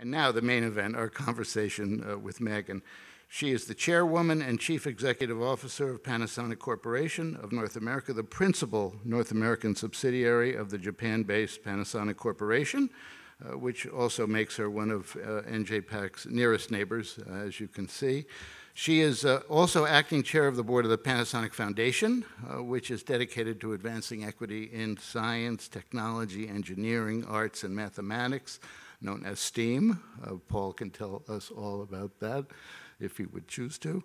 And now the main event, our conversation with Megan. She is the Chairwoman and Chief Executive Officer of Panasonic Corporation of North America, the principal North American subsidiary of the Japan-based Panasonic Corporation, which also makes her one of NJPAC's nearest neighbors, as you can see. She is also acting chair of the board of the Panasonic Foundation, which is dedicated to advancing equity in science, technology, engineering, arts, and mathematics, known as STEAM. Paul can tell us all about that if he would choose to.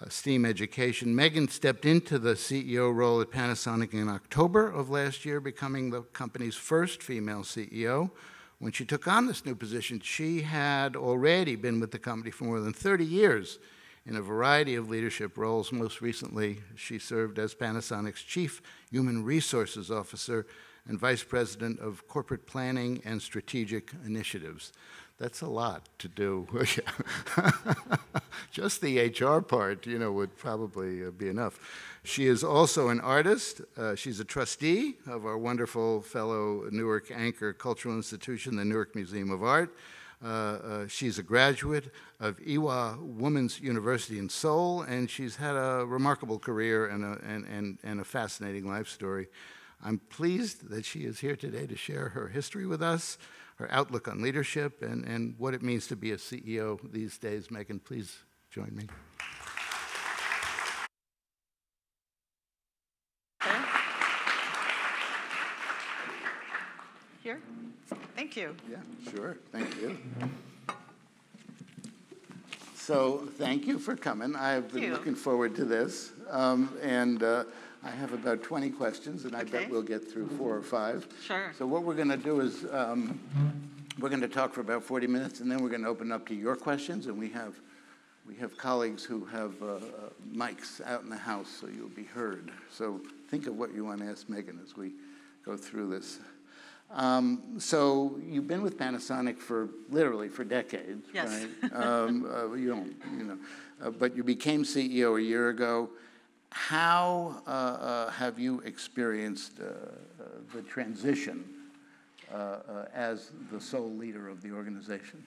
STEAM education. Megan stepped into the CEO role at Panasonic in October of last year, becoming the company's first female CEO. When she took on this new position, she had already been with the company for more than 30 years in a variety of leadership roles. Most recently, she served as Panasonic's Chief Human Resources Officer and Vice President of Corporate Planning and Strategic Initiatives. That's a lot to do. Just the HR part, would probably be enough. She is also an artist. She's a trustee of our wonderful fellow Newark anchor cultural institution, the Newark Museum of Art. She's a graduate of Ewha Women's University in Seoul, and she's had a remarkable career and a fascinating life story. I'm pleased that she is here today to share her history with us, her outlook on leadership, and what it means to be a CEO these days. Megan, please join me. Okay. Here? Thank you. Yeah, sure. Thank you. So thank you for coming. I've been looking forward to this. I have about 20 questions, and I bet we'll get through 4 or 5. Sure. So what we're going to do is we're going to talk for about 40 minutes, and then we're going to open up to your questions. And we have colleagues who have mics out in the house, so you'll be heard. So think of what you want to ask Megan as we go through this. So you've been with Panasonic literally for decades, yes. Right? But you became CEO a year ago. How have you experienced the transition as the sole leader of the organization?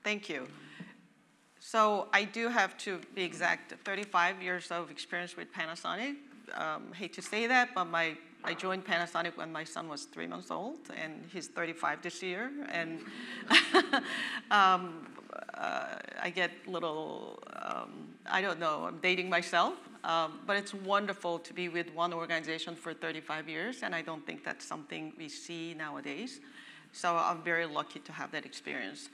Thank you. So I do have, to be exact, 35 years of experience with Panasonic. Hate to say that, but I joined Panasonic when my son was 3 months old, and he's 35 this year. And I get little, I don't know, I'm dating myself. But it's wonderful to be with one organization for 35 years, and I don't think that's something we see nowadays. So I'm very lucky to have that experience.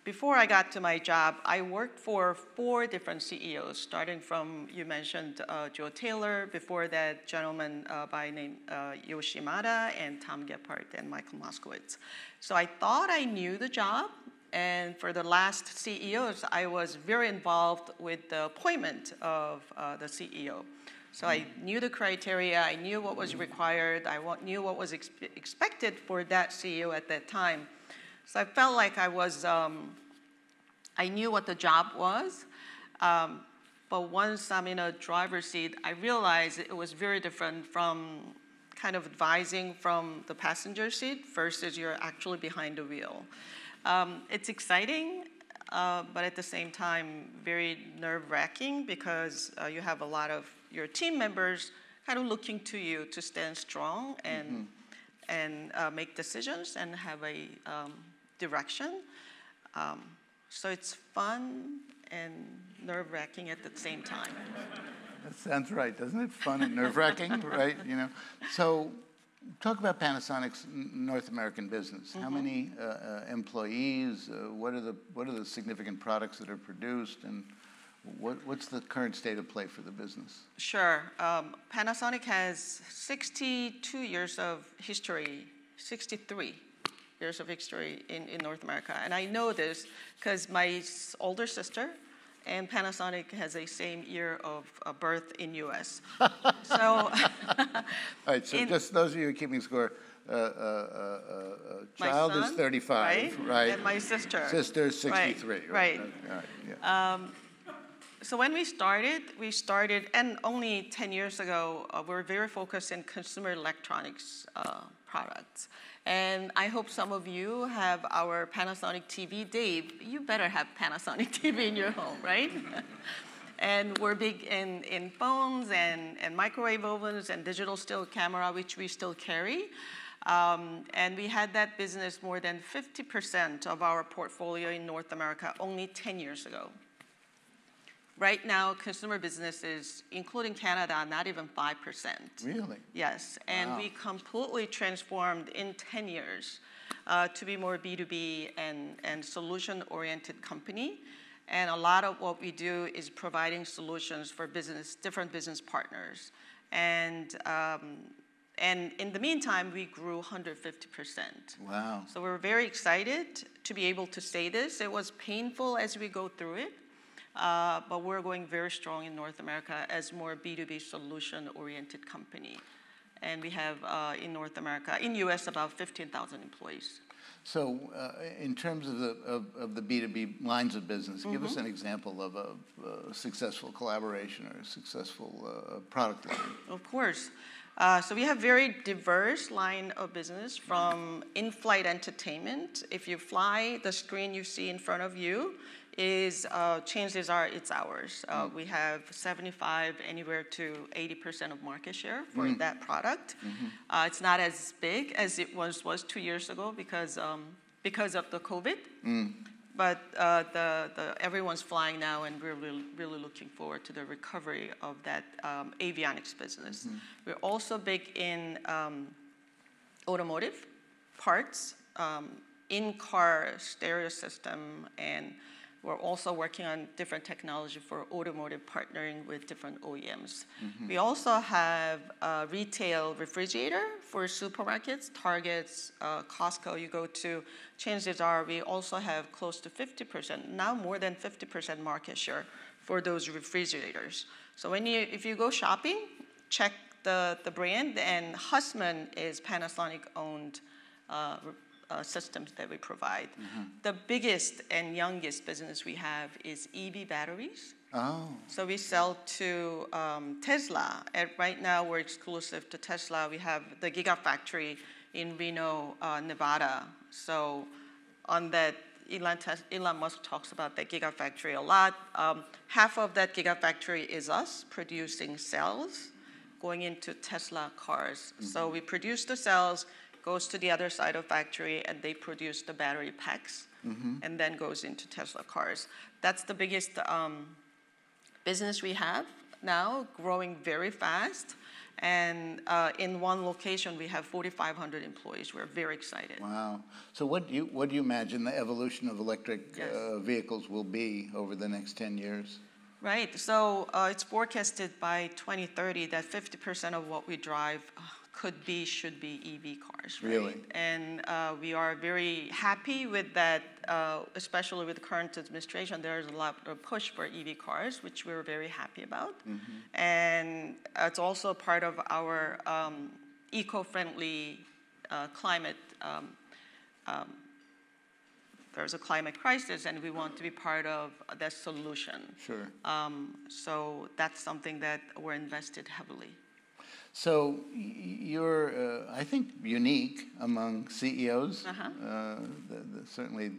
Before I got to my job, I worked for 4 different CEOs, starting from, you mentioned Joe Taylor, before that gentleman by name Yoshimada, and Tom Gephardt, and Michael Moskowitz. So I thought I knew the job, and for the last CEOs, I was very involved with the appointment of the CEO. So I knew the criteria, I knew what was required, I knew what was expected for that CEO at that time. So I felt like I knew what the job was, but once I'm in a driver's seat, I realized it was very different from kind of advising from the passenger seat versus you're actually behind the wheel. It's exciting, but at the same time, very nerve-wracking because you have a lot of your team members kind of looking to you to stand strong and make decisions and have a direction. So it's fun and nerve-wracking at the same time. That sounds right, doesn't it? Fun and nerve-wracking, right? So talk about Panasonic's North American business. How many employees? What are the significant products that are produced, and what's the current state of play for the business? Sure. Panasonic has 62 years of history, 63 years of history in North America. And I know this because my older sister and Panasonic has the same year of birth in U.S. So, all right, so just those of you keeping score, child is 35, right? And my sister. Sister is 63. Right. Okay, all right, yeah. So when we started, and only 10 years ago, we were very focused in consumer electronics products. And I hope some of you have our Panasonic TV. Dave, you better have Panasonic TV in your home, right? And we're big in phones and microwave ovens and digital still camera, which we still carry. And we had that business more than 50% of our portfolio in North America only 10 years ago. Right now, consumer businesses, including Canada, not even 5%. Really? Yes, and Wow. we completely transformed in 10 years to be more B2B and solution-oriented company. And a lot of what we do is providing solutions for different business partners. And in the meantime, we grew 150%. Wow. So we're very excited to be able to say this. It was painful as we go through it. But we're going very strong in North America as more B2B solution-oriented company. And we have in North America, in US, about 15,000 employees. So in terms of the B2B lines of business, give us an example of a successful collaboration or a successful product line. Of course. So we have very diverse line of business from in-flight entertainment. If you fly, the screen you see in front of you is chances are it's ours. We have 75, anywhere to 80% of market share for that product. It's not as big as it was 2 years ago because of the COVID. But everyone's flying now, and we're really looking forward to the recovery of that avionics business. We're also big in automotive parts, in-car stereo system, and we're also working on different technology for automotive, partnering with different OEMs. We also have a retail refrigerator for supermarkets, Targets, Costco. You go to, chances are we also have close to 50%, now more than 50% market share for those refrigerators. So if you go shopping, check the brand, and Hussmann is Panasonic-owned systems that we provide. The biggest and youngest business we have is EV batteries. Oh. So we sell to Tesla. And right now, we're exclusive to Tesla. We have the Gigafactory in Reno, Nevada. So on that, Elon Musk talks about that Gigafactory a lot. Half of that Gigafactory is us producing cells going into Tesla cars. So we produce the cells, goes to the other side of factory, and they produce the battery packs, and then goes into Tesla cars. That's the biggest business we have now, growing very fast. And in one location, we have 4,500 employees. We're very excited. Wow. So what do you imagine the evolution of electric vehicles will be over the next 10 years? Right. So it's forecasted by 2030 that 50% of what we drive should be EV cars, right? Really? And we are very happy with that, especially with the current administration. There's a lot of push for EV cars, which we're very happy about. And it's also part of our eco-friendly climate. There's a climate crisis, and we want to be part of that solution. Sure. So that's something that we're invested heavily. So you're, I think, unique among CEOs, certainly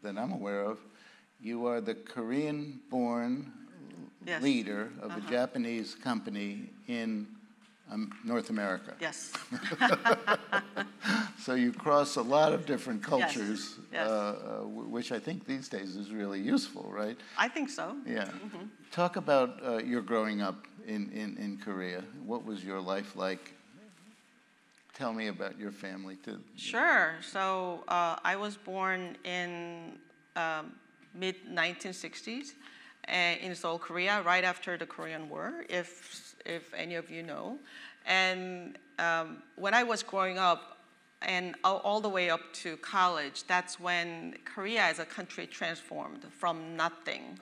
that I'm aware of. You are the Korean-born leader of a Japanese company in North America. Yes. So you cross a lot of different cultures, Yes. which I think these days is really useful, right? I think so. Yeah. Talk about your growing up in Korea. What was your life like? Tell me about your family, too. Sure. So I was born in mid-1960s in Seoul, Korea, right after the Korean War, if any of you know. And when I was growing up, and all the way up to college, that's when Korea as a country transformed from nothing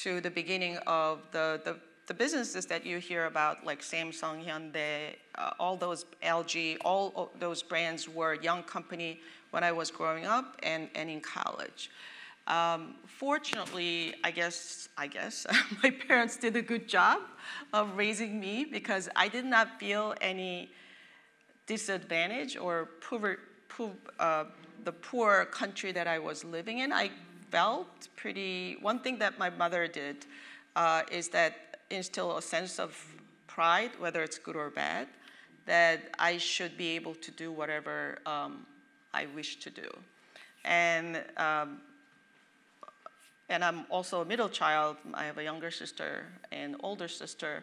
to the beginning of the businesses that you hear about, like Samsung, Hyundai, all those LG, all those brands were young company when I was growing up and in college. Fortunately, I guess my parents did a good job of raising me because I did not feel any disadvantage or the poor country that I was living in, I felt pretty, one thing that my mother did is that instill a sense of pride, whether it's good or bad, that I should be able to do whatever I wish to do. And I'm also a middle child. I have a younger sister and older sister.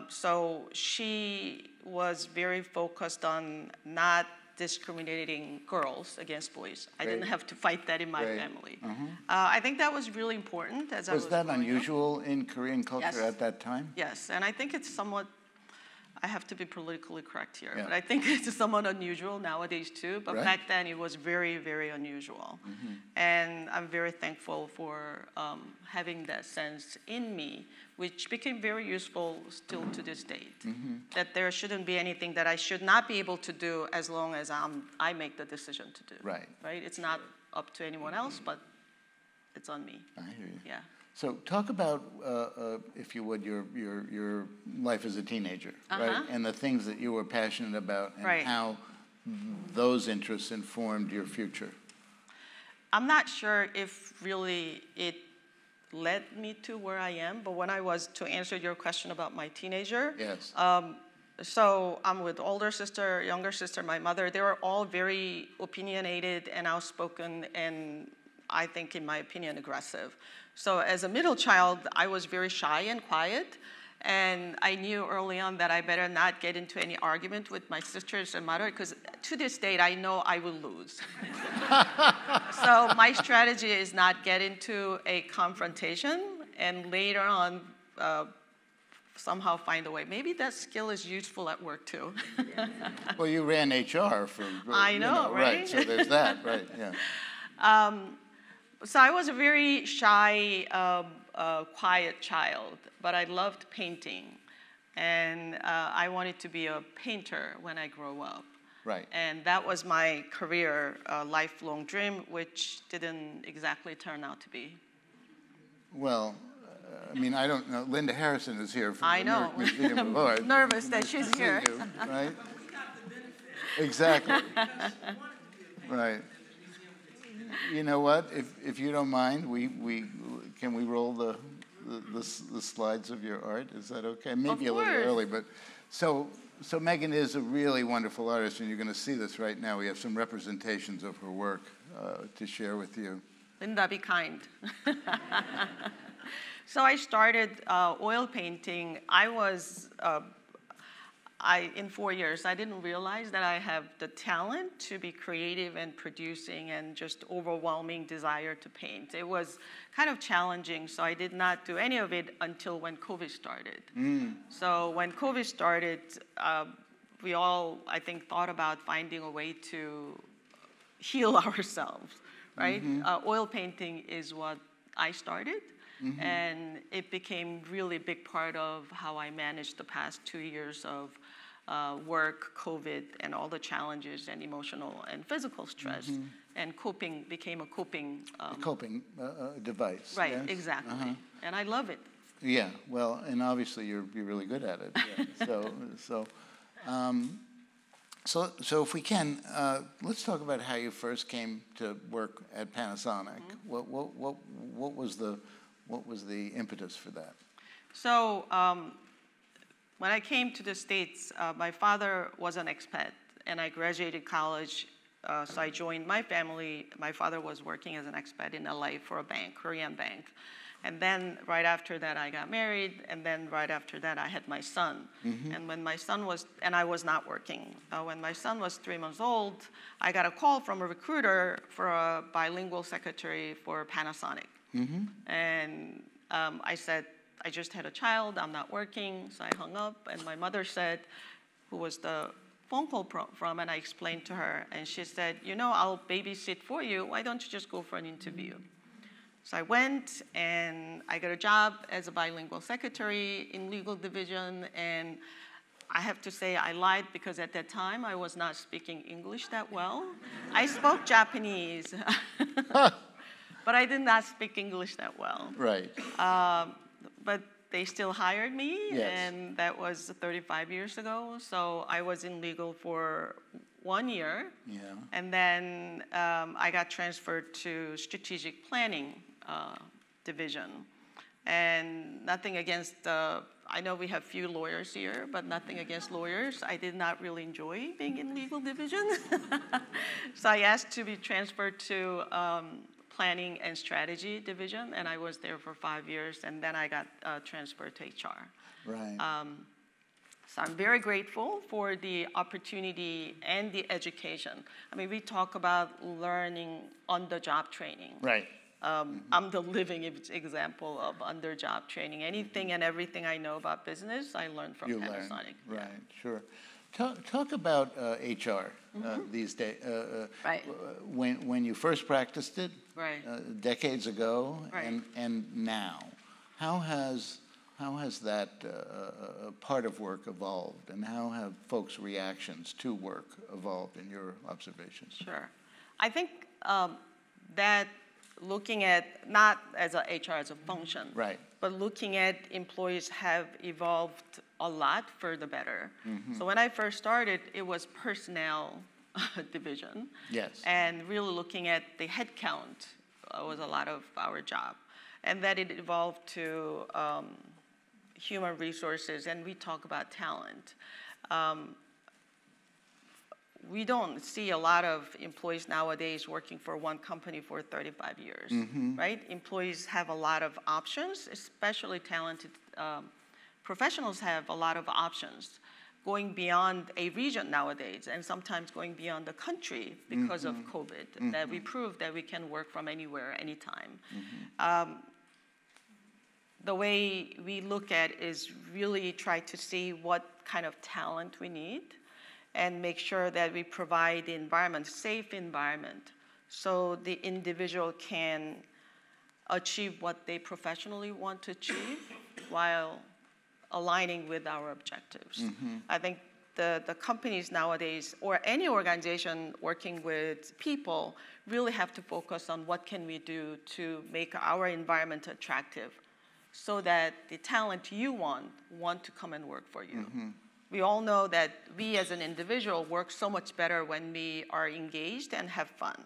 So she was very focused on not discriminating girls against boys. I didn't have to fight that in my family. I think that was really important as I was that growing unusual in Korean culture Yes. at that time? Yes, and I think it's somewhat, I have to be politically correct here, but I think it's somewhat unusual nowadays too, but back then it was very, very unusual. And I'm very thankful for having that sense in me, which became very useful still to this date, that there shouldn't be anything that I should not be able to do as long as I make the decision to do. Right? It's not up to anyone else, but it's on me. I hear you. Yeah. So talk about, if you would, your life as a teenager, right? And the things that you were passionate about and how those interests informed your future. I'm not sure if really it led me to where I am, but when I was, to answer your question about my teenager, so I'm with older sister, younger sister, my mother. They were all very opinionated and outspoken and I think, in my opinion, aggressive. So as a middle child, I was very shy and quiet. And I knew early on that I better not get into any argument with my sisters and mother, because to this date, I know I will lose. So my strategy is not get into a confrontation and later on somehow find a way. Maybe that skill is useful at work too. Well, you ran HR for, I know, right? So there's that, right, So I was a very shy, quiet child, but I loved painting. And I wanted to be a painter when I grow up. Right. And that was my career, lifelong dream, which didn't exactly turn out to be. Well, I mean, I don't know. Linda Harrison is here from I the know. Newark Museum of Art. Nervous that she's here. You, right? Exactly. Right. You know what? If you don't mind, can we roll the slides of your art? Is that okay? Maybe a little early, but so Megan is a really wonderful artist, and you're going to see this right now. We have some representations of her work to share with you. Linda, be kind. So I started oil painting. In 4 years, I didn't realize that I have the talent to be creative and producing and just overwhelming desire to paint. It was kind of challenging, so I did not do any of it until when COVID started. So when COVID started, we all, I think, thought about finding a way to heal ourselves, right? Oil painting is what I started. And it became really a big part of how I managed the past 2 years of work, COVID, and all the challenges and emotional and physical stress. And coping became a coping... device. Right, yes? Exactly. And I love it. Yeah, well, and obviously you're really good at it. Yeah. So if we can, let's talk about how you first came to work at Panasonic. What was the impetus for that? So when I came to the States, my father was an expat, and I graduated college, so I joined my family. My father was working as an expat in LA for a bank, Korean bank. And then right after that, I got married, and then right after that, I had my son. And when my son was, and I was not working. When my son was 3 months old, I got a call from a recruiter for a bilingual secretary for Panasonic. And I said, I just had a child, I'm not working, so I hung up, and my mother said, who was the phone call from, and I explained to her, and she said, you know, I'll babysit for you, why don't you just go for an interview? So I went, and I got a job as a bilingual secretary in legal division, and I have to say I lied because at that time I was not speaking English that well. I spoke Japanese, but I did not speak English that well. Right. But they still hired me, yes. And that was 35 years ago. So I was in legal for 1 year. Yeah. And then I got transferred to strategic planning division. And nothing against, I know we have few lawyers here, but nothing against lawyers. I did not really enjoy being in legal division. So I asked to be transferred to planning and strategy division, and I was there for 5 years, and then I got transferred to HR. Right. So I'm very grateful for the opportunity and the education. I mean, we talk about learning on-the-job training. Right. I'm the living example of on-the-job training. Anything and everything I know about business, I learned from Panasonic. Right, sure. Talk about HR these days. Right. When you first practiced it, Right. Decades ago, Right. and now, how has that part of work evolved, and how have folks' reactions to work evolved in your observations? Sure. I think that looking at, not as a HR as a function, Right. but looking at employees have evolved a lot for the better. So when I first started, it was personnel division. Yes. And really looking at the head count was a lot of our job. And then it evolved to human resources, and we talk about talent. We don't see a lot of employees nowadays working for one company for 35 years, right? Employees have a lot of options, especially talented professionals have a lot of options, going beyond a region nowadays, and sometimes going beyond the country because of COVID, that we proved that we can work from anywhere, anytime. The way we look at is really try to see what kind of talent we need and make sure that we provide the environment, safe environment, so the individual can achieve what they professionally want to achieve while aligning with our objectives. I think the companies nowadays, or any organization working with people, really have to focus on what can we do to make our environment attractive so that the talent you want to come and work for you. We all know that we as an individual work so much better when we are engaged and have fun,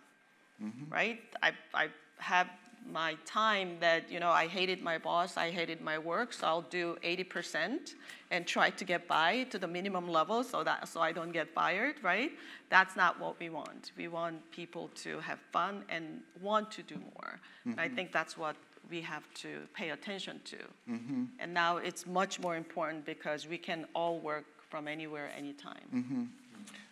right? I have my time that, you know, I hated my boss, I hated my work, so I'll do 80% and try to get by to the minimum level so I don't get fired, right? That's not what we want. We want people to have fun and want to do more. And I think that's what we have to pay attention to. And now it's much more important because we can all work from anywhere, anytime.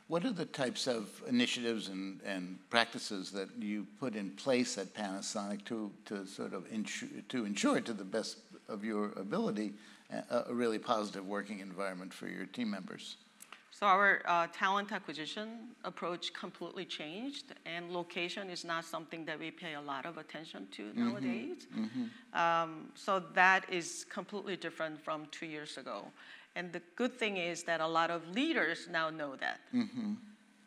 What are the types of initiatives and practices that you put in place at Panasonic to sort of ensure to the best of your ability a really positive working environment for your team members? So our talent acquisition approach completely changed, and location is not something that we pay a lot of attention to nowadays. So that is completely different from 2 years ago. And the good thing is that a lot of leaders now know that.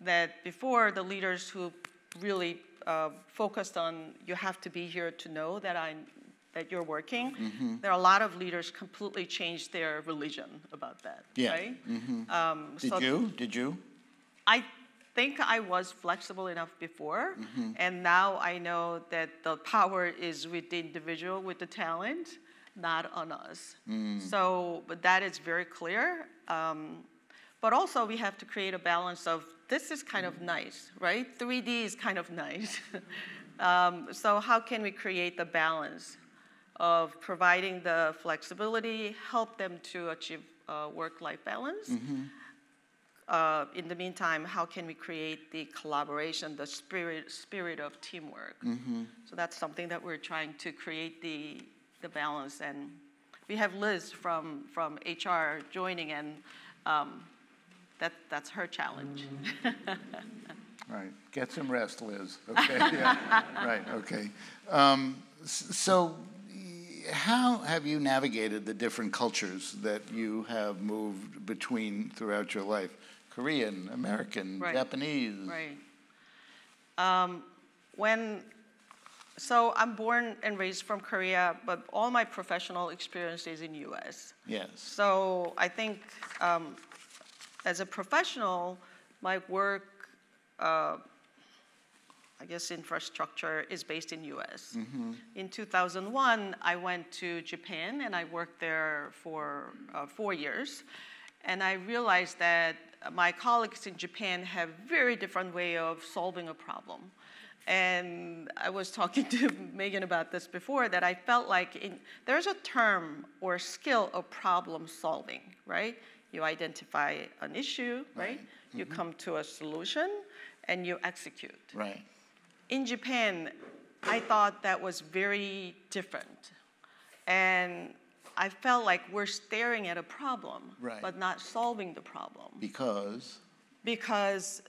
That before, the leaders who really focused on, you have to be here to know that you're working, there are a lot of leaders completely changed their religion about that, right? Did you? I think I was flexible enough before, and now I know that the power is with the individual, with the talent, not on us. So, but that is very clear. But also we have to create a balance of, this is kind of nice, right? 3D is kind of nice. So how can we create the balance of providing the flexibility, help them to achieve work-life balance? In the meantime, how can we create the collaboration, the spirit of teamwork? So that's something that we're trying to create the balance. And we have Liz from HR joining, and that's her challenge. Right. Get some rest, Liz. Okay. Yeah. Right. Okay. So, how have you navigated the different cultures that you have moved between throughout your life? Korean, American, Japanese. Right. So I'm born and raised from Korea, but all my professional experience is in U.S. Yes. So I think as a professional, my work I guess, infrastructure is based in US. In 2001, I went to Japan and I worked there for 4 years. And I realized that my colleagues in Japan have very different way of solving a problem. And I was talking to Megan about this before, that I felt like there's a term or skill of problem solving, right? You identify an issue, right? You come to a solution and you execute. Right. In Japan, I thought that was very different. And I felt like we're staring at a problem, but not solving the problem. Because? Because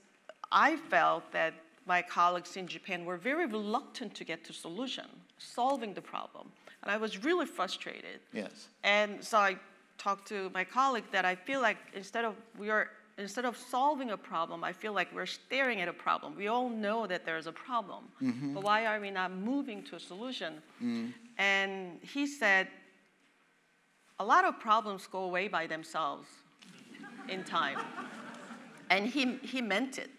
I felt that my colleagues in Japan were very reluctant to get to solution, solving the problem. And I was really frustrated. Yes. And so I talked to my colleague that I feel like instead of solving a problem, I feel like we're staring at a problem. We all know that there's a problem, but why are we not moving to a solution? And he said, a lot of problems go away by themselves in time. And he meant it.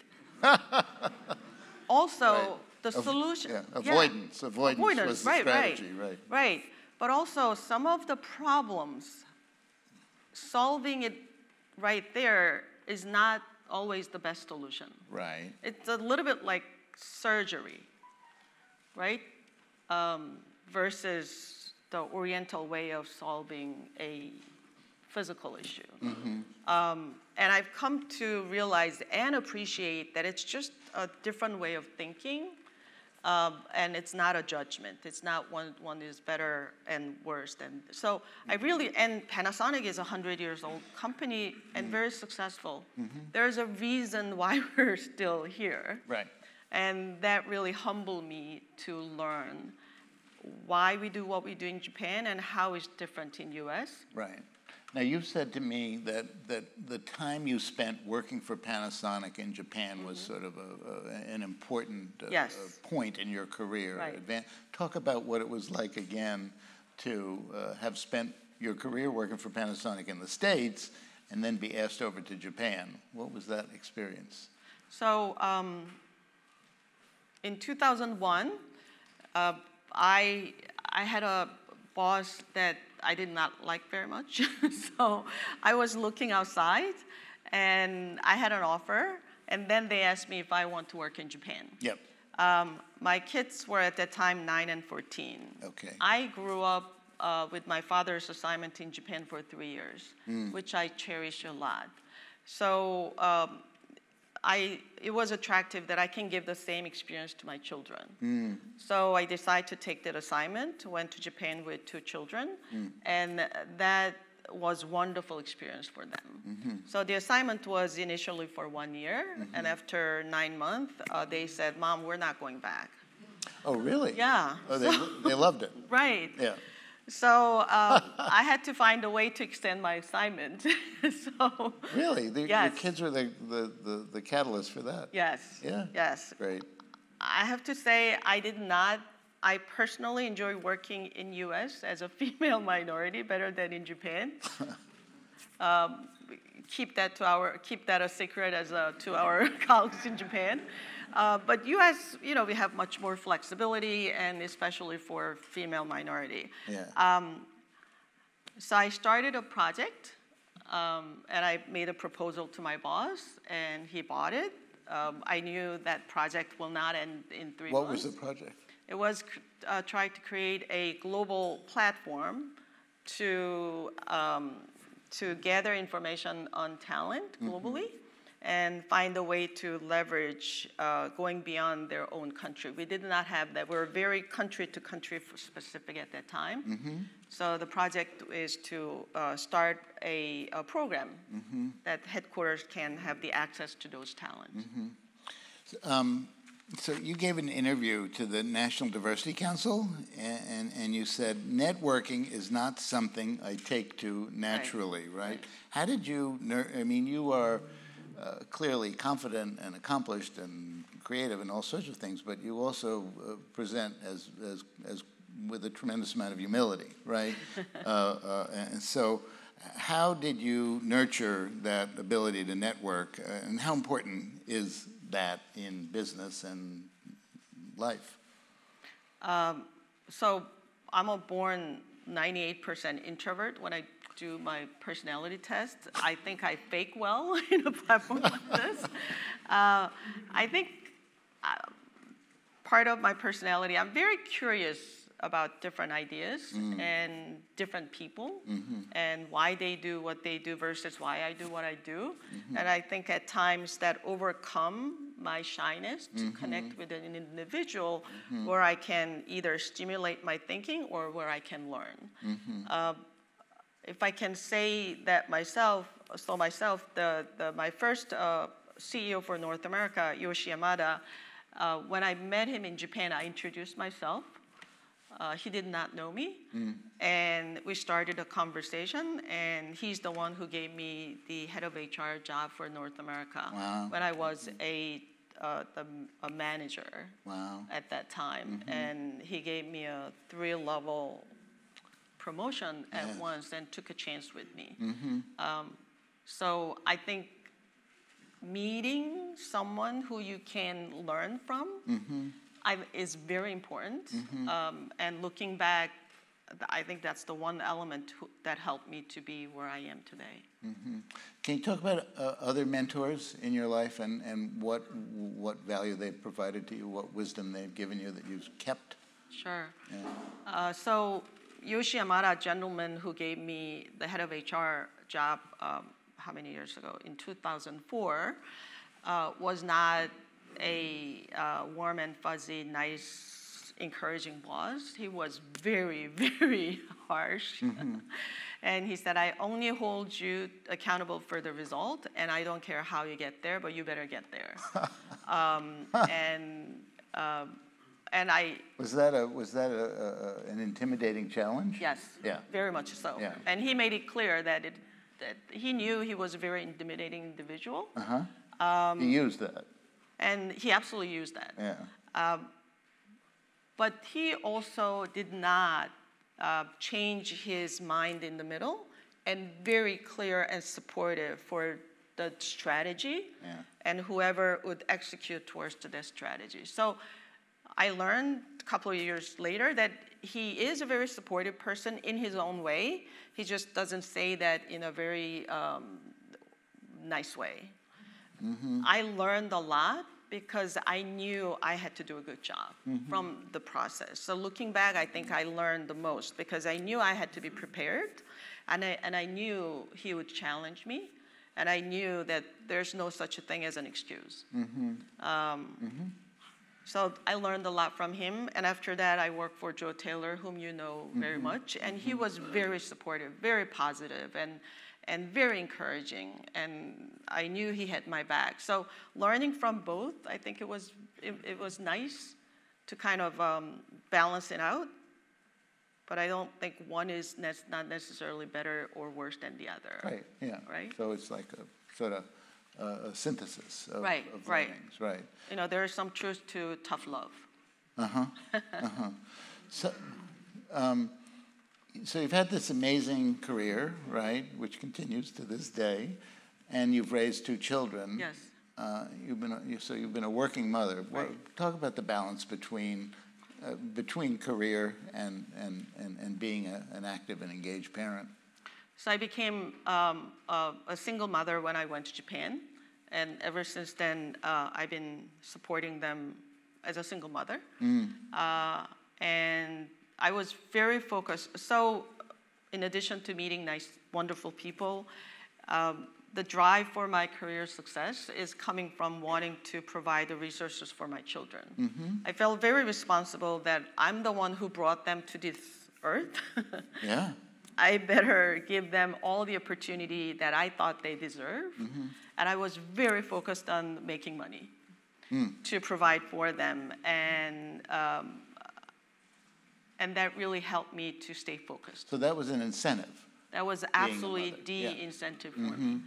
Also, the solution. Avoidance was the strategy, right. But also, some of the problems, solving it right there is not always the best solution. Right. It's a little bit like surgery, right? Versus the Oriental way of solving a physical issue. And I've come to realize and appreciate that it's just a different way of thinking, and it's not a judgment. It's not one is better and worse than. So and Panasonic is a 100-year-old company and very successful. There's a reason why we're still here. Right. And that really humbled me to learn why we do what we do in Japan and how it's different in US. Right. Now, you've said to me that the time you spent working for Panasonic in Japan was sort of an important point in your career. Right. Talk about what it was like, again, to have spent your career working for Panasonic in the States and then be asked over to Japan. What was that experience? So in 2001, I had a boss that I did not like very much. So I was looking outside, and I had an offer, and then they asked me if I want to work in Japan. Yep. My kids were at that time 9 and 14. Okay. I grew up with my father's assignment in Japan for 3 years, which I cherish a lot. So it was attractive that I can give the same experience to my children. So I decided to take that assignment, went to Japan with 2 children, and that was a wonderful experience for them. So the assignment was initially for 1 year, and after 9 months, they said, "Mom, we're not going back." Oh, really? Yeah. Oh, they loved it. Right. Yeah. So I had to find a way to extend my assignment. So really, your kids were the catalyst for that. Yes. Yeah. Yes. Great. I have to say I personally enjoy working in U.S. as a female minority better than in Japan. Keep that a secret to our colleagues in Japan. But U.S., we have much more flexibility, and especially for female minority. Yeah. So I started a project, and I made a proposal to my boss, and he bought it. I knew that project will not end in 3 months. What was the project? It was trying to create a global platform to gather information on talent globally and find a way to leverage going beyond their own country. We did not have that. We were very country-to-country specific at that time. So the project is to start a program that headquarters can have the access to those talents. So you gave an interview to the National Diversity Council, and you said, networking is not something I take to naturally, right? How did you, you are clearly confident and accomplished and creative and all sorts of things, but you also present as with a tremendous amount of humility, right? And so how did you nurture that ability to network, and how important is that in business and life? So I'm a born 98% introvert. When I do my personality test, I think I fake well in a platform like this. I think part of my personality, I'm very curious about different ideas and different people and why they do what they do versus why I do what I do. And I think at times that overcome my shyness to connect with an individual where I can either stimulate my thinking or where I can learn. If I can say that myself, my first CEO for North America, Yoshi Yamada, when I met him in Japan, I introduced myself. He did not know me, and we started a conversation, and he's the one who gave me the head of HR job for North America when I was a manager at that time, and he gave me a 3-level promotion at once and took a chance with me. So I think meeting someone who you can learn from is very important. And looking back, I think that's the one element that helped me to be where I am today. Can you talk about other mentors in your life and what value they've provided to you, what wisdom they've given you that you've kept? Sure. So Yoshi Yamada, a gentleman who gave me the head of HR job how many years ago? In 2004, was not a warm and fuzzy, nice, encouraging boss. He was very, very harsh. And he said, I only hold you accountable for the result, and I don't care how you get there, but you better get there. And I was that an intimidating challenge? Yes. Yeah. Very much so. Yeah. And he made it clear that he knew he was a very intimidating individual. He used that. And he absolutely used that. Yeah. But he also did not change his mind in the middle, and very clear and supportive for the strategy and whoever would execute towards that strategy. So I learned a couple of years later that he is a very supportive person in his own way. He just doesn't say that in a very nice way. I learned a lot because I knew I had to do a good job from the process. So looking back, I think I learned the most because I knew I had to be prepared, and I knew he would challenge me, and I knew that there's no such a thing as an excuse. So I learned a lot from him, and after that, I worked for Joe Taylor, whom you know very much, and he was very supportive, very positive, and very encouraging, and I knew he had my back. So learning from both, I think it was nice to kind of balance it out, but I don't think one is not necessarily better or worse than the other. Right, yeah. Right? So it's like a sort of a synthesis of learnings, right? You know, there is some truth to tough love. So you've had this amazing career, right, which continues to this day, and you've raised 2 children. Yes. You've been a working mother. Right. Talk about the balance between career and being an active and engaged parent. So I became a single mother when I went to Japan, and ever since then, I've been supporting them as a single mother. And I was very focused. So in addition to meeting nice, wonderful people, the drive for my career success is coming from wanting to provide the resources for my children. I felt very responsible that I'm the one who brought them to this earth. Yeah. I better give them all the opportunity that I thought they deserve. And I was very focused on making money to provide for them. And that really helped me to stay focused. So that was an incentive. That was absolutely the incentive for me.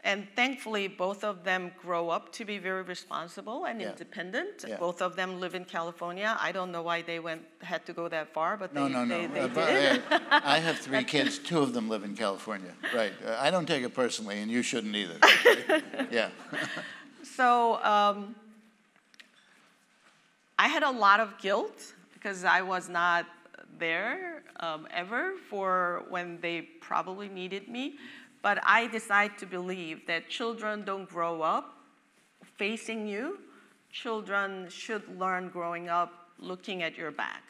And thankfully, both of them grow up to be very responsible and independent. Both of them live in California. I don't know why they had to go that far, but they did. I have 3 kids. 2 of them live in California. Right. I don't take it personally, and you shouldn't either. Yeah. So I had a lot of guilt because I was not there ever for when they probably needed me. But I decided to believe that children don't grow up facing you. Children should learn growing up looking at your back.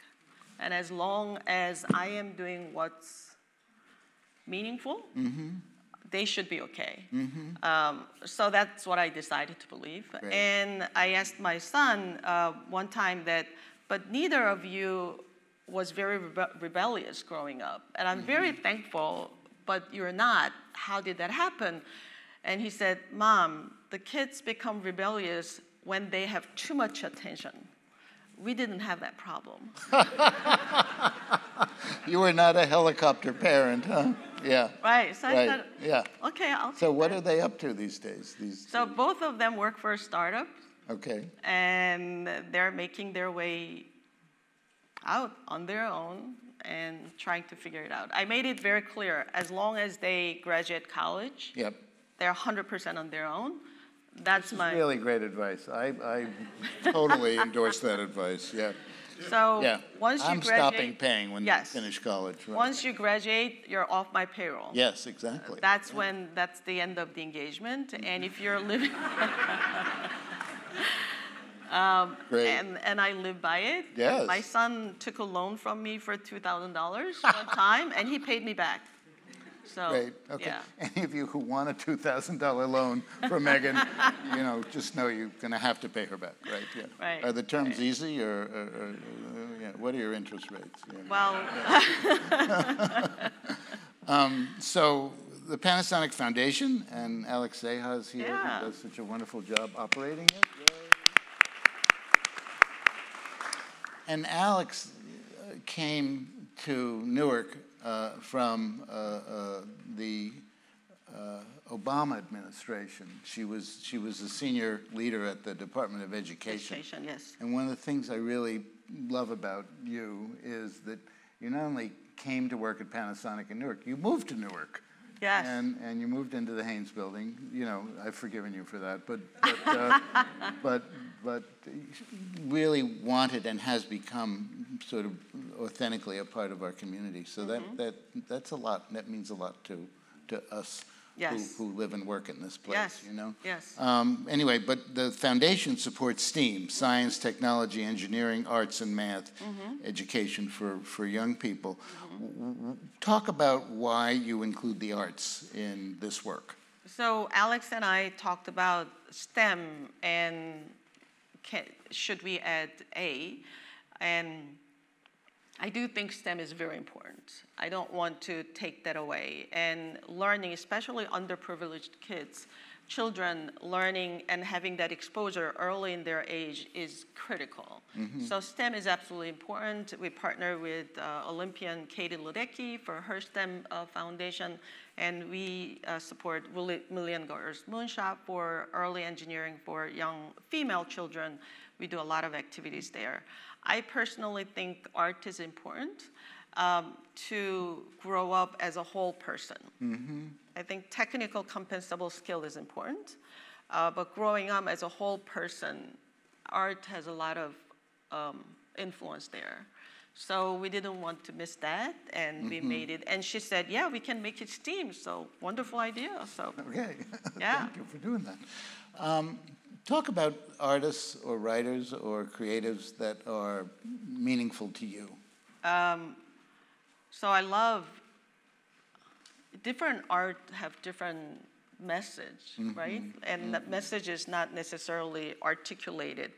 And as long as I am doing what's meaningful, they should be okay. So that's what I decided to believe. Great. And I asked my son one time that, but neither of you was very rebellious growing up. And I'm very thankful, but you're not. How did that happen? And he said, Mom, the kids become rebellious when they have too much attention. We didn't have that problem. You were not a helicopter parent, huh? Yeah. Right. So I said, yeah. okay, I'll So take what that. are they up to these days? So both of them work for a startup, Okay. and they're making their way out on their own and trying to figure it out. I made it very clear, as long as they graduate college, Yep. they're 100% on their own. That's my... Really great advice. I totally endorse that advice. Yeah. So Yeah. once you I'm graduate... stopping paying when Yes. they finish college. Right. Once you graduate, you're off my payroll. Yes, exactly. That's when, that's the end of the engagement. And if you're living... Great. And I live by it. Yes. My son took a loan from me for $2,000 one time, and he paid me back. So, Great. Okay. yeah. Any of you who want a $2,000 loan from Megan, just know you're going to have to pay her back, right? Yeah. Right. Are the terms easy, or yeah, what are your interest rates? Yeah. Well, So the Panasonic Foundation, and Alex Zeha's here, Yeah. who does such a wonderful job operating it. Yay. And Alex came to Newark from the Obama administration. She was a senior leader at the Department of Education. yes. And one of the things I really love about you is that you not only came to work at Panasonic in Newark, you moved to Newark. Yes. And you moved into the Haynes building. I've forgiven you for that, but really wanted and has become sort of authentically a part of our community. So that's a lot. That means a lot to us Yes. who live and work in this place. Yes. Anyway, but the foundation supports STEAM: science, technology, engineering, arts, and math education for young people. Talk about why you include the arts in this work. So Alex and I talked about STEM and should we add A? And I do think STEM is very important. I don't want to take that away. And learning, especially underprivileged kids, children learning and having that exposure early in their age is critical. So STEM is absolutely important. We partner with Olympian Katie Ledecky for her STEM foundation, and we support Myungwon Moonshot for early engineering for young female children. We do a lot of activities there. I personally think art is important to grow up as a whole person. I think technical compensable skill is important, but growing up as a whole person, art has a lot of influence there. So we didn't want to miss that, and we made it. And she said, yeah, we can make it STEAM, so wonderful idea. So, Okay, yeah. Thank you for doing that. Talk about artists or writers or creatives that are meaningful to you. So I love different art have different message, right? And that message is not necessarily articulated.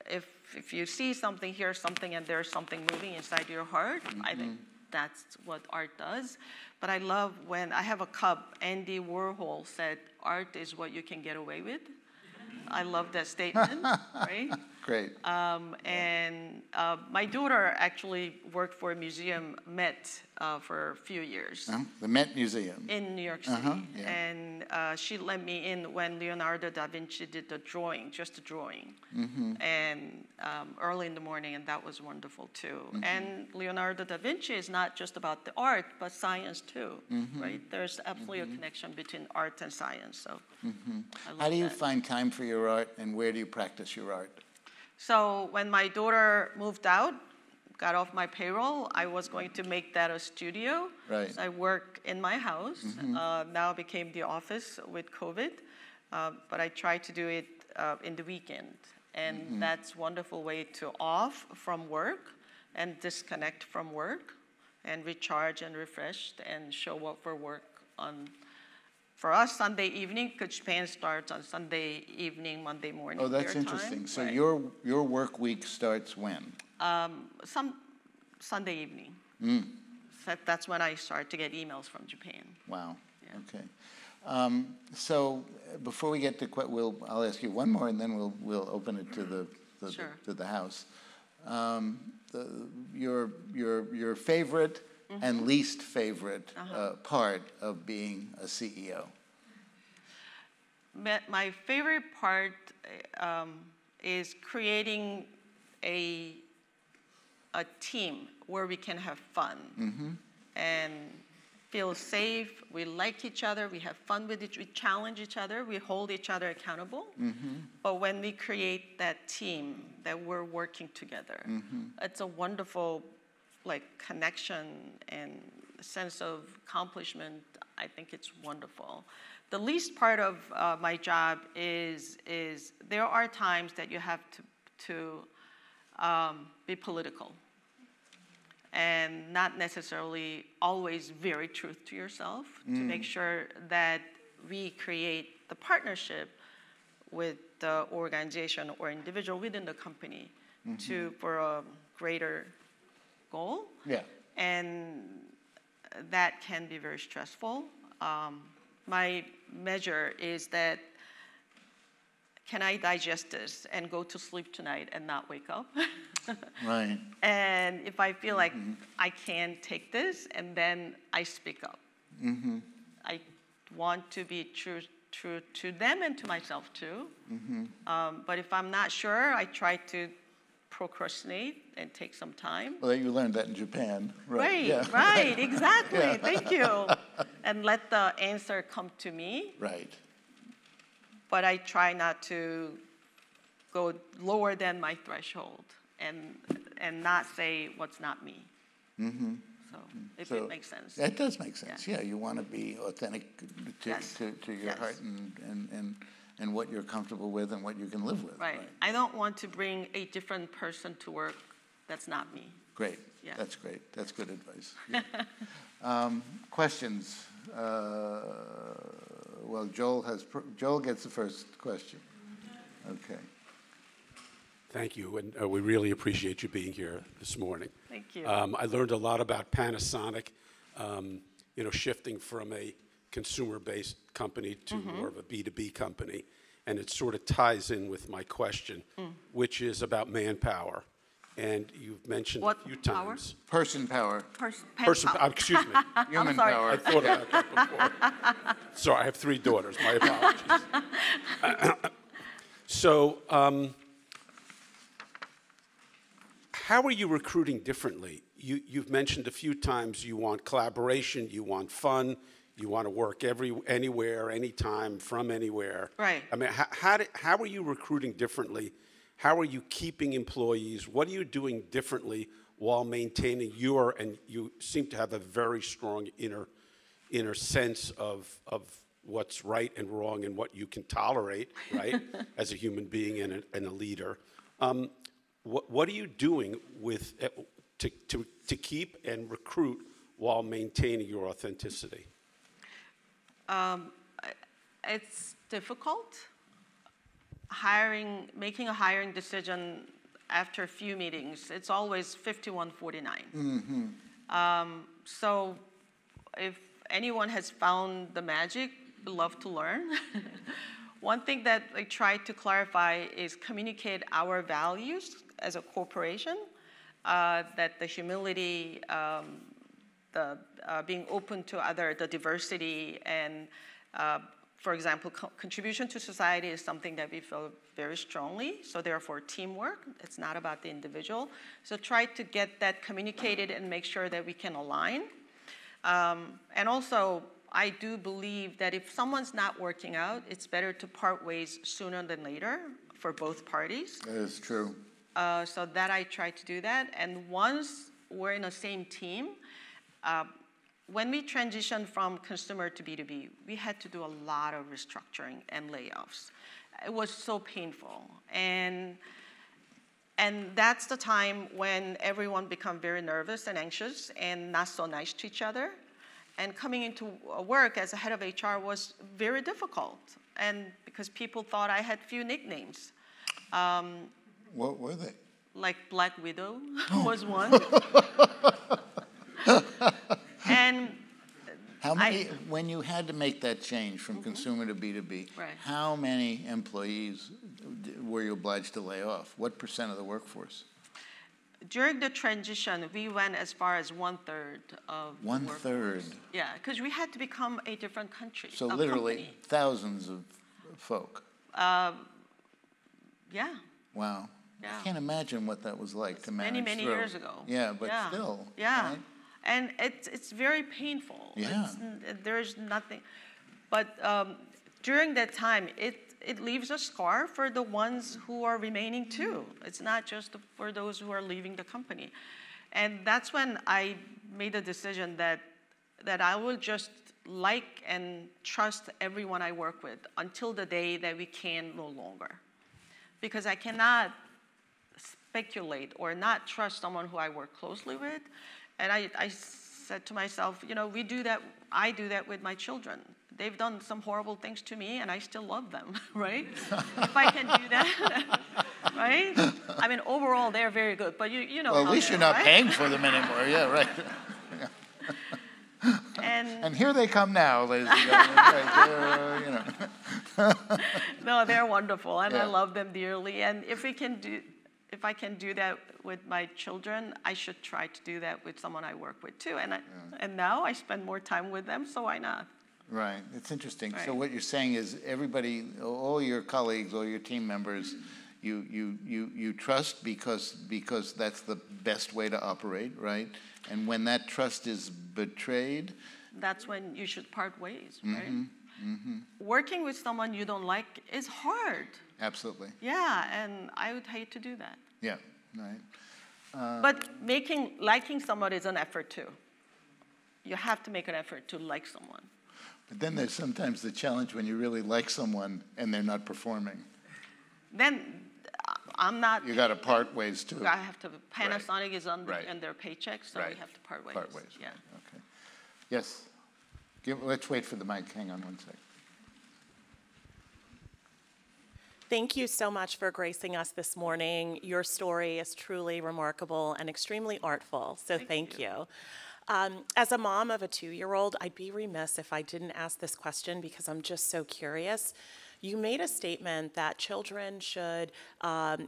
If you see something, hear something, and there's something moving inside your heart, I think that's what art does. But I love when I have a cup, Andy Warhol said, art is what you can get away with. I love that statement, right? Great. And my daughter actually worked for a museum, Met, for a few years. The Met Museum. In New York City. Yeah. And she let me in when Leonardo da Vinci did the drawing, just a drawing. And early in the morning, and that was wonderful too. And Leonardo da Vinci is not just about the art, but science too, right? There's absolutely a connection between art and science, so I love How do you that. find time for your art, and where do you practice your art? So when my daughter moved out, got off my payroll, I was going to make that a studio. Right. So I work in my house. Now it became the office with COVID, but I try to do it in the weekend. And that's a wonderful way to off from work and disconnect from work and recharge and refresh and show up for work on, for us, Sunday evening, because Japan starts on Sunday evening, Monday morning. Oh, that's their interesting. time. So Right. your work week starts when? Some Sunday evening. So that's when I start to get emails from Japan. Wow. Yeah. Okay. So before we get to I'll ask you one more, and then we'll open it to Sure. the house. Your favorite and least favorite part of being a CEO. My favorite part is creating a team where we can have fun and feel safe. We like each other. We have fun with each. We challenge each other. We hold each other accountable. But when we create that team, that we're working together, it's a wonderful, connection and sense of accomplishment. I think it's wonderful. The least part of my job is there are times that you have to be political and not necessarily always very true to yourself, to make sure that we create the partnership with the organization or individual within the company for a greater goal. Yeah. And that can be very stressful. My measure is that, can I digest this and go to sleep tonight and not wake up? Right. And if I feel like I can't take this, and then I speak up. I want to be true to them and to myself too. But if I'm not sure, I try to procrastinate and take some time. Well, you learned that in Japan, right? Right, Yeah. right, exactly. Thank you. And let the answer come to me. Right. But I try not to go lower than my threshold and not say what's not me. So if it makes sense. It does make sense. Yeah, you want to be authentic to your heart and what you're comfortable with and what you can live with. Right. I don't want to bring a different person to work that's not me. Great. Yeah. That's great. That's good advice. Yeah. Questions? Well, Joel gets the first question. Okay. Thank you, and we really appreciate you being here this morning. Thank you. I learned a lot about Panasonic, shifting from a consumer-based company to more of a B2B company, and it sort of ties in with my question, which is about manpower. And you've mentioned What a few power? times. Person power. Excuse me. Human sorry. power. I thought about that before. Sorry, I have 3 daughters. My apologies. So, how are you recruiting differently? You've mentioned a few times you want collaboration, you want fun, you want to work anywhere, anytime, from anywhere. Right. I mean, how are you recruiting differently? How are you keeping employees? What are you doing differently while maintaining and you seem to have a very strong inner sense of what's right and wrong and what you can tolerate, right, as a human being and a leader. What are you doing to keep and recruit while maintaining your authenticity? It's difficult. Making a hiring decision after a few meetings, it's always 51-49. So if anyone has found the magic, we'd love to learn. One thing that I try to clarify is communicate our values as a corporation, that the humility, the being open to the diversity, and for example, contribution to society is something that we feel very strongly. So therefore, teamwork, it's not about the individual. So try to get that communicated and make sure that we can align. And also, I do believe that if someone's not working out, it's better to part ways sooner than later for both parties. That is true. So that I try to do that. And once we're in the same team, when we transitioned from consumer to B2B, we had to do a lot of restructuring and layoffs. It was so painful. And that's the time when everyone became very nervous and anxious and not so nice to each other. And coming into work as a head of HR was very difficult. And because people thought I had few nicknames. What were they? Like Black Widow was one. And how many, when you had to make that change from consumer to B2B, right. How many employees were you obliged to lay off? What % of the workforce? During the transition, we went as far as 1/3 of the workforce. 1/3? Yeah, because we had to become a different country. So literally company. thousands of folk. Yeah. Wow. Yeah. I can't imagine what that was like to manage Many through. years ago. Yeah, but still. Yeah. Right? And it's very painful. Yeah. There's nothing. But during that time, it leaves a scar for the ones who are remaining too. It's not just for those who are leaving the company. And that's when I made a decision that I will just like and trust everyone I work with until the day that we can no longer. Because I cannot speculate or not trust someone who I work closely with. And I said to myself, you know, I do that with my children. They've done some horrible things to me, and I still love them, right? If I can do that, right? I mean, overall, they're very good, but you know. Well, at least you're not paying for them anymore. Yeah, right. And here they come now, ladies and gentlemen. Right, you know. No, they're wonderful, and Yeah. I love them dearly. And if I can do that with my children, I should try to do that with someone I work with too. And now I spend more time with them, so why not? Right. It's interesting. Right. So what you're saying is everybody, all your colleagues, all your team members, you trust because that's the best way to operate, right? And when that trust is betrayed, that's when you should part ways, right? Mm-hmm. Working with someone you don't like is hard. absolutely. Yeah, and I would hate to do that. Yeah. Right. But liking someone is an effort too. You have to make an effort to like someone. But then there's sometimes the challenge when you really like someone and they're not performing. Then I'm not. You got to part ways too. I have to. Panasonic is on Right. their paycheck, so Right. we have to part ways. Part ways. Yeah. Okay. Yes. Let's wait for the mic. Hang on one sec. Thank you so much for gracing us this morning. Your story is truly remarkable and extremely artful, so thank you. As a mom of a 2-year-old, I'd be remiss if I didn't ask this question because I'm just so curious. You made a statement that children should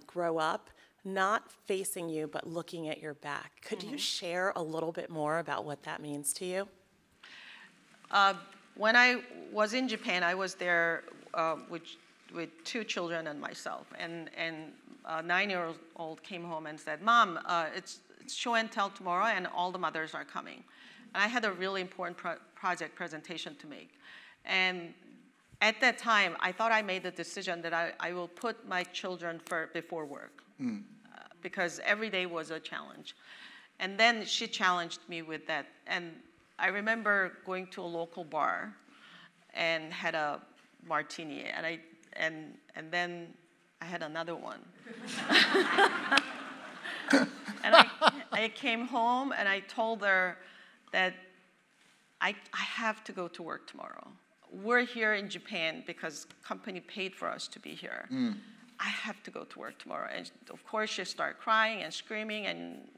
grow up not facing you, but looking at your back. Could you share a little bit more about what that means to you? When I was in Japan, I was there with 2 children and myself. And a 9-year-old came home and said, "Mom, it's show and tell tomorrow, and all the mothers are coming." And I had a really important project presentation to make. And at that time, I thought I made the decision that I will put my children before work because every day was a challenge. And then she challenged me with that. And I remember going to a local bar and had a martini, and then I had another one. And I came home and I told her that I have to go to work tomorrow. We're here in Japan because company paid for us to be here. I have to go to work tomorrow. And of course she started crying and screaming and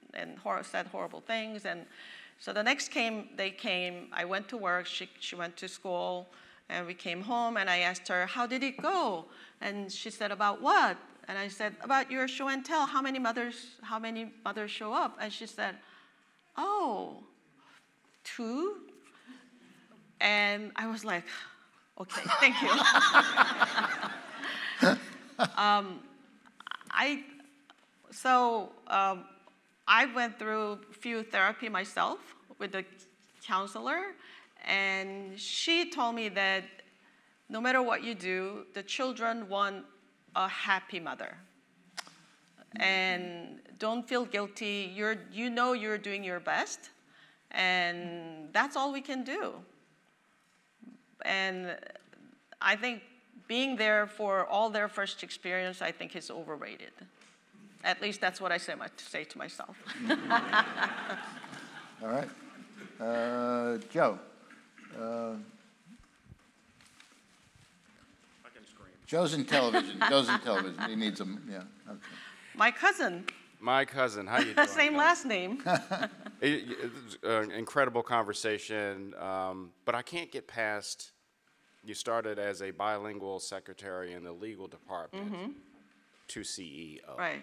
said horrible things. And so the next day came, I went to work, she went to school, And we came home, and I asked her, how did it go? And she said, about what? And I said, about your show and tell. How many mothers show up? And she said, oh, 2. And I was like, okay, thank you. I went through a few therapy myself with a counselor, and she told me that no matter what you do, the children want a happy mother. And don't feel guilty. You know you're doing your best, and that's all we can do. And I think being there for all their first experience, I think, is overrated. At least that's what I say to myself. All right. Joe. Joe's in television. He needs them. Yeah. Okay. My cousin. My cousin. How you doing? Same last name. It's an incredible conversation, but I can't get past. You started as a bilingual secretary in the legal department to CEO. Right.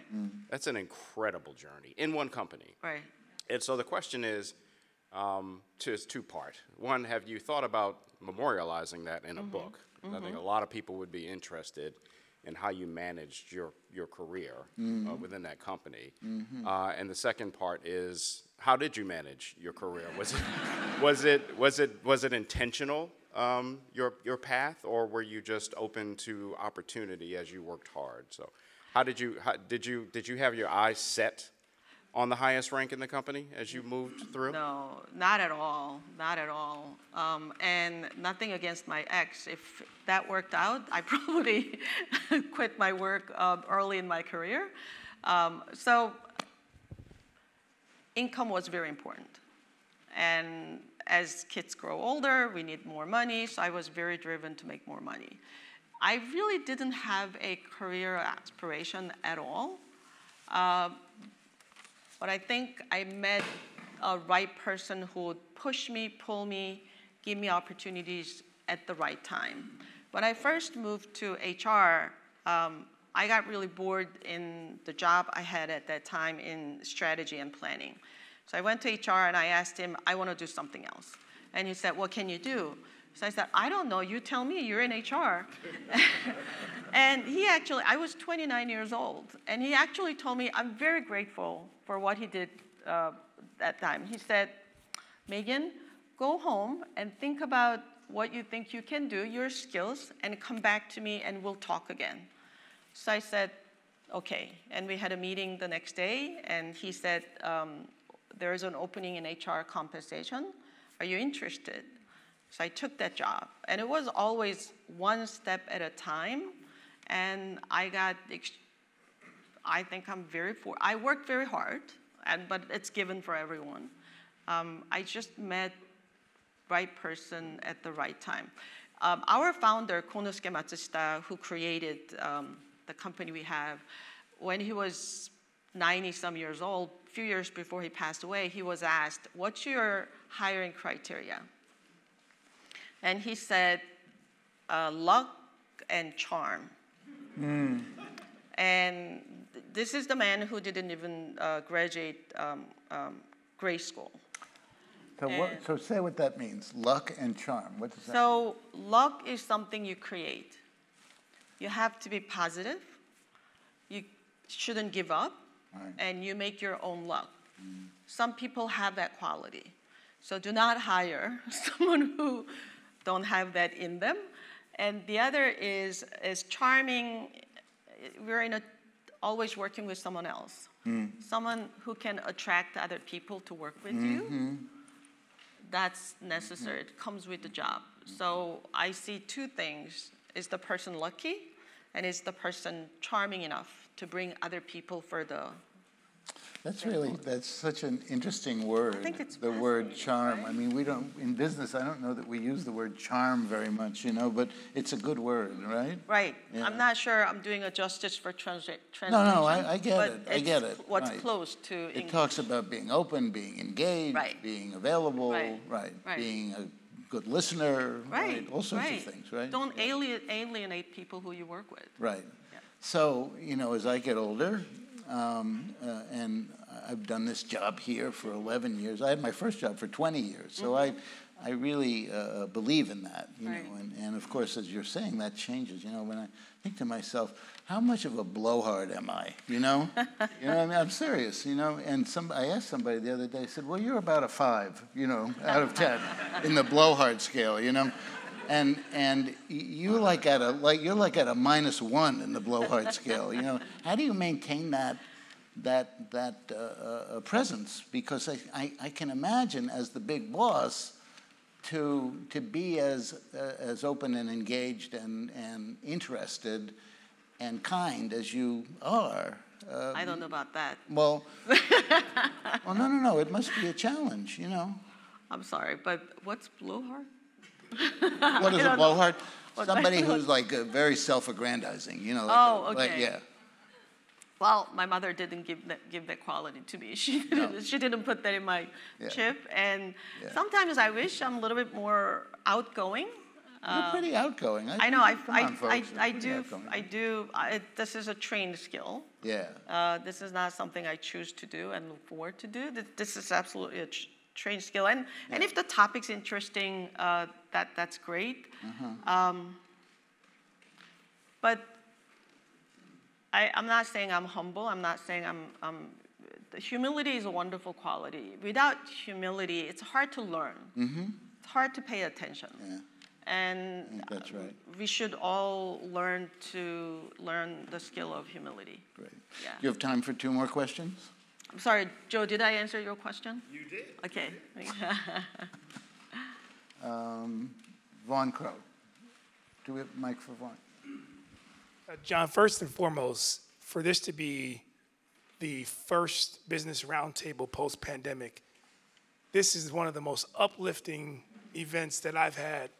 That's an incredible journey in one company. Right. And so the question is, it's two-part. One, have you thought about memorializing that in a book? I think a lot of people would be interested in how you managed your career within that company. And the second part is, how did you manage your career? Was it intentional, your path, or were you just open to opportunity as you worked hard? So, did you have your eyes set on the highest rank in the company as you moved through? No, not at all, not at all. And nothing against my ex. If that worked out, I probably quit my work early in my career. So income was very important. And as kids grow older, we need more money, so I was very driven to make more money. I really didn't have a career aspiration at all. But I think I met a right person who would push me, pull me, give me opportunities at the right time. When I first moved to HR, I got really bored in the job I had at that time in strategy and planning. So I went to HR and I asked him, I want to do something else. And he said, what can you do? So I said, I don't know, you tell me, you're in HR. And he actually, I was 29 years old, and he actually told me, I'm very grateful for what he did that time. He said, Megan, go home and think about what you think you can do, your skills, and come back to me and we'll talk again. So I said, okay. And we had a meeting the next day, and he said, there is an opening in HR compensation. Are you interested? So I took that job, and it was always one step at a time, and I think I worked very hard, but it's given for everyone. I just met right person at the right time. Our founder, Konosuke Matsushita, who created the company we have, when he was 90-some years old, a few years before he passed away, he was asked, what's your hiring criteria? And he said, luck and charm. And this is the man who didn't even graduate grade school. So say what that means, luck and charm. What does that mean? So luck is something you create. You have to be positive. You shouldn't give up. Right. And you make your own luck. Some people have that quality. So do not hire someone who don't have that in them. And the other is charming. We're always working with someone else. Someone who can attract other people to work with you. That's necessary. It comes with the job. So I see two things. Is the person lucky? And is the person charming enough to bring other people further? That's such an interesting word. I think it's the word charm. Right? I mean, in business, I don't know that we use the word charm very much, but it's a good word, right? Right. Yeah. I'm not sure I'm doing a justice for translation. No, I get it. I get it. What's right. close to English. It talks about being open, being engaged, Right. being available, Right. being a good listener, Right, all sorts right. of things, right? Don't alienate people who you work with. Right. Yeah. So, as I get older, and I've done this job here for 11 years. I had my first job for 20 years, so I really believe in that, Right. and of course, as you're saying, that changes. When I think to myself, how much of a blowhard am I? You know what I mean? I'm serious. And I asked somebody the other day. I said, "Well, you're about a 5, out of 10 in the blowhard scale, And you're like at a -1 in the blowhard scale. How do you maintain that presence? Because I can imagine as the big boss to be as open and engaged and interested and kind as you are. I don't know about that. Well, no. It must be a challenge, I'm sorry, but what's blowhard? What is a blowhard? Somebody who's like very self-aggrandizing, Oh, okay. Like, yeah. Well, my mother didn't give that quality to me. She didn't put that in my chip. And sometimes I wish I'm a little bit more outgoing. You're pretty outgoing. I know. I do. This is a trained skill. Yeah. This is not something I choose to do and look forward to do. This is absolutely a trained skill. And if the topic's interesting, that's great. But I'm not saying I'm humble. I'm not saying the humility is a wonderful quality. Without humility, it's hard to learn. It's hard to pay attention. Yeah. And That's right. we should all learn the skill of humility. Great. Yeah. Do you have time for 2 more questions? I'm sorry, Joe, did I answer your question? You did. Okay. Vaughn Crow. Do we have a mic for Vaughn? John, first and foremost, for this to be the first business roundtable post-pandemic, this is one of the most uplifting events that I've had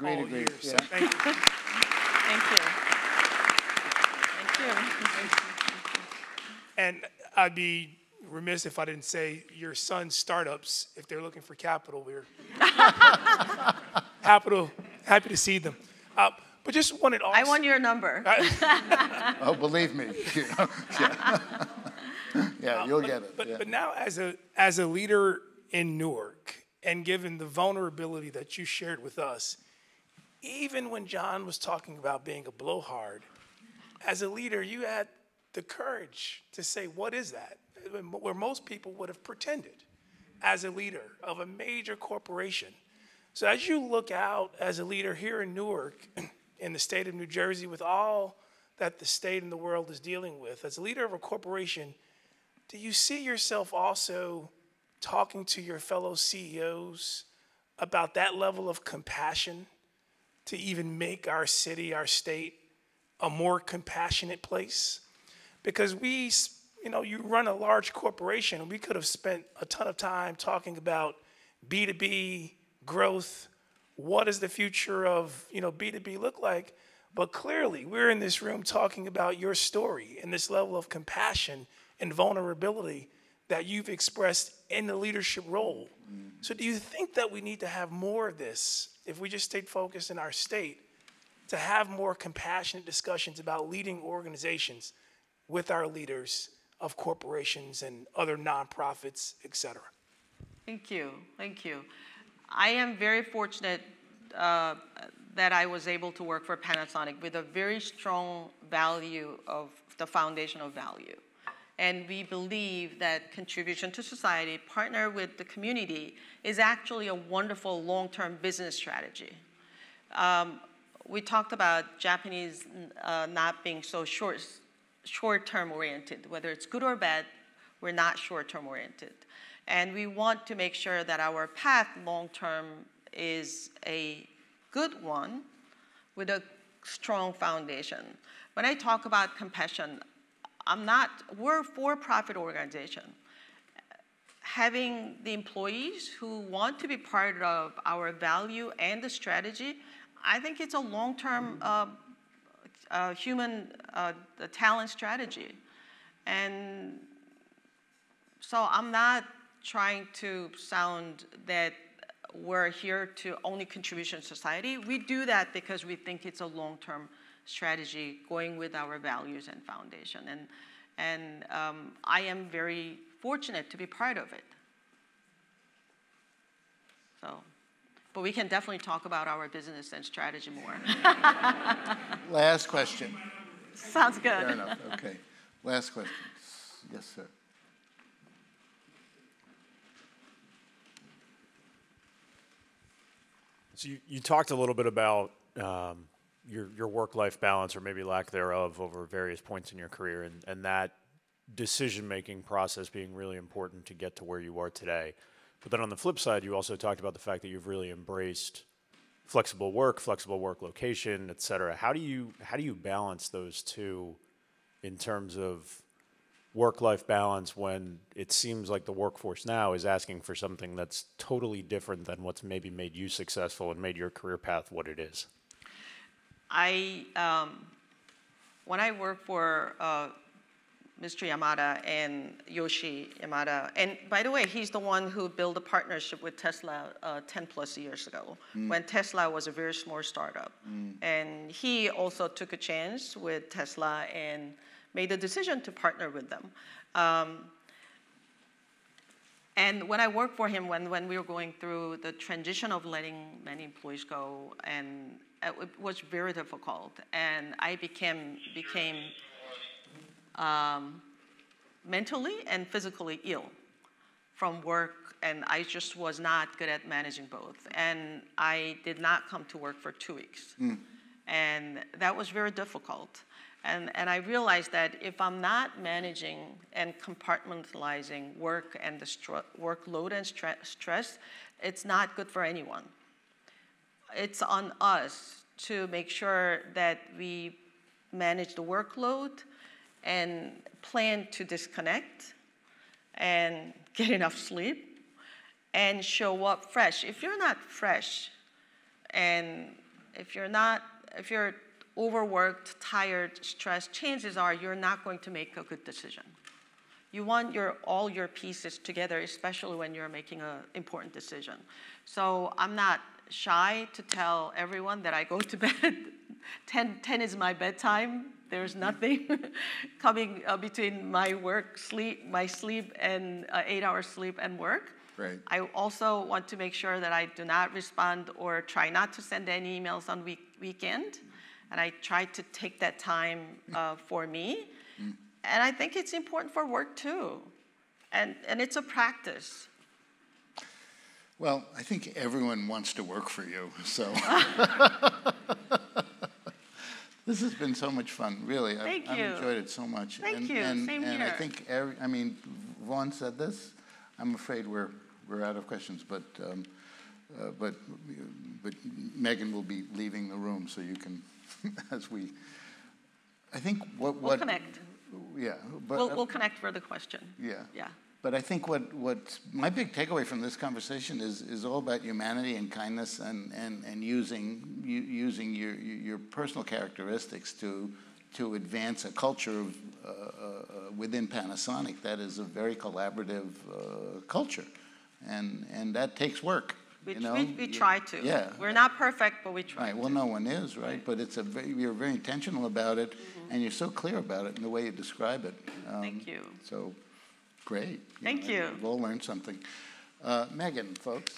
all year. Yeah. So thank you. Thank you. Thank you. And I'd be remiss if I didn't say your son's startups, if they're looking for capital, we're happy to see them. But just wanted also... I want your number. Oh, believe me. Yeah, you'll get it. But now as a leader in Newark, and given the vulnerability that you shared with us, even when John was talking about being a blowhard, as a leader, you had the courage to say, what is that? Where most people would have pretended as a leader of a major corporation. So as you look out as a leader here in Newark, in the state of New Jersey, with all that the state and the world is dealing with, as a leader of a corporation, do you see yourself also talking to your fellow CEOs about that level of compassion to even make our city, our state, a more compassionate place? Because you run a large corporation, and we could have spent a ton of time talking about B2B growth. What does the future of B2B look like? But clearly, we're in this room talking about your story and this level of compassion and vulnerability that you've expressed in the leadership role. So do you think that we need to have more of this, if we just stayed focused in our state, to have more compassionate discussions about leading organizations with our leaders of corporations and other nonprofits, et cetera? Thank you. I am very fortunate that I was able to work for Panasonic with a very strong value of the foundation of value. And we believe that contribution to society, partner with the community, is actually a wonderful long-term business strategy. We talked about Japanese not being so short-term oriented. Whether it's good or bad, we're not short-term oriented. And we want to make sure that our path long-term is a good one with a strong foundation. When I talk about compassion, we're a for-profit organization. Having the employees who want to be part of our value and the strategy, I think it's a long-term human talent strategy. And so I'm not trying to sound that we're here to only contribution society. We do that because we think it's a long-term strategy going with our values and foundation. And I am very fortunate to be part of it. So, but we can definitely talk about our business and strategy more. Last question. Sounds good. Fair enough. Okay. Last question. Yes, sir. So you talked a little bit about your work-life balance, or maybe lack thereof, over various points in your career, and that decision-making process being really important to get to where you are today. But then on the flip side, you also talked about the fact that you've really embraced flexible work location, et cetera. How do you balance those two in terms of work-life balance when it seems like the workforce now is asking for something that's totally different than what's maybe made you successful and made your career path what it is? When I worked for Mr. Yamada and Yoshi Yamada, and by the way, he's the one who built a partnership with Tesla 10 plus years ago, when Tesla was a very small startup. And he also took a chance with Tesla and made a decision to partner with them. And when I worked for him, when we were going through the transition of letting many employees go, and it was very difficult, and I became mentally and physically ill from work, and I just was not good at managing both. And I did not come to work for 2 weeks. And that was very difficult. And I realized that if I'm not managing and compartmentalizing work and the workload and stress, it's not good for anyone. It's on us to make sure that we manage the workload and plan to disconnect and get enough sleep and show up fresh. If you're not fresh, and if you're overworked, tired, stressed, chances are you're not going to make a good decision. You want all your pieces together, especially when you're making an important decision. So I'm not shy to tell everyone that I go to bed. 10 is my bedtime. There's nothing coming between my sleep and 8 hours sleep and work. Right. I also want to make sure that I do not respond or try not to send any emails on weekend. And I try to take that time for me. And I think it's important for work too. And it's a practice. Well, I think everyone wants to work for you, so. This has been so much fun, really. Thank I've you. enjoyed it so much. Thank you. Same and here. I think, Vaughn said this. I'm afraid we're out of questions, but Megan will be leaving the room, so you can, I think what. We'll connect. Yeah. But we'll connect for the question. Yeah. Yeah. But I think what my big takeaway from this conversation is all about humanity and kindness and using your personal characteristics to advance a culture within Panasonic that is a very collaborative culture, and that takes work. We try to. Yeah. We're not perfect, but we try. Right. Well, no one is, right? But you're very intentional about it, and you're so clear about it in the way you describe it. Thank you. So. Great. Thank you. We've all learned something. Megan, folks.